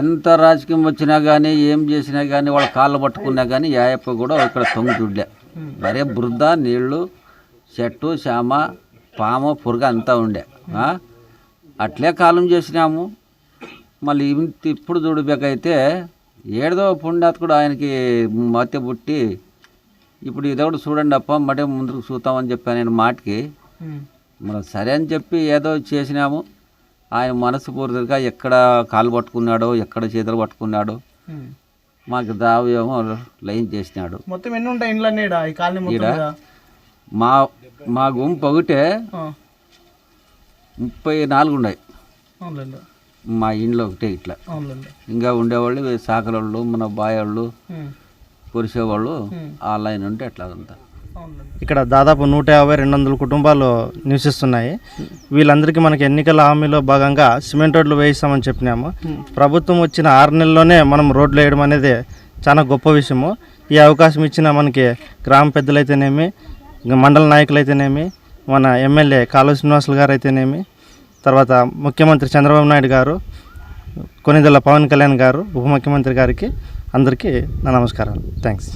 ఎంత రాజకీయం వచ్చినా కానీ ఏం చేసినా కానీ వాళ్ళ కాళ్ళు పట్టుకున్నా కానీ యాయప్ప కూడా ఇక్కడ తొంగి చూడలే. మరే బృద్ద నీళ్ళు చెట్టు శామ పాము పురుగు అంతా ఉండే. అట్లే కాలం చేసినాము. మళ్ళీ ఇప్పుడు చూడబేకైతే ఏడదో పుణ్యాత్కుడు ఆయనకి మత్య పుట్టి ఇప్పుడు ఇదొకటి చూడండి అప్ప మటే ముందుకు చూస్తామని చెప్పాను నేను మాటకి. మనం సరే అని చెప్పి ఏదో చేసినాము. ఆయన మనస్ఫూర్తిగా ఎక్కడ కాలు పట్టుకున్నాడో ఎక్కడ చేతులు పట్టుకున్నాడో మాకు దావేమో లైన్ చేసినాడు. మొత్తం ఎన్ని ఉంటాయి ఇండ్లు? ఈడ మా గుంపు ఒకటే 34 ఉన్నాయి మా ఇంట్లో ఒకటే. ఇట్లా ఇంకా ఉండేవాళ్ళు సాకలోళ్ళు మన బాయోళ్ళు కురిసేవాళ్ళు ఆ లైన్ ఉంటే ఎట్లా అంతా. ఇక్కడ దాదాపు 150-200 కుటుంబాలు నివసిస్తున్నాయి. వీళ్ళందరికీ మనకి ఎన్నికల హామీలో భాగంగా సిమెంట్ రోడ్లు వేయిస్తామని చెప్పినాము. ప్రభుత్వం వచ్చిన 6 నెలల్లోనే మనం రోడ్లు వేయడం అనేది చాలా గొప్ప విషయము. ఈ అవకాశం ఇచ్చిన మనకి గ్రామ పెద్దలైతేనేమి, మండల నాయకులైతేనేమి, మన ఎమ్మెల్యే కాలువ శ్రీనివాసులు గారు అయితేనేమి, తర్వాత ముఖ్యమంత్రి చంద్రబాబు నాయుడు గారు, కొనిదెల పవన్ కళ్యాణ్ గారు, ఉప ముఖ్యమంత్రి గారికి అందరికీ నా నమస్కారాలు. థ్యాంక్స్.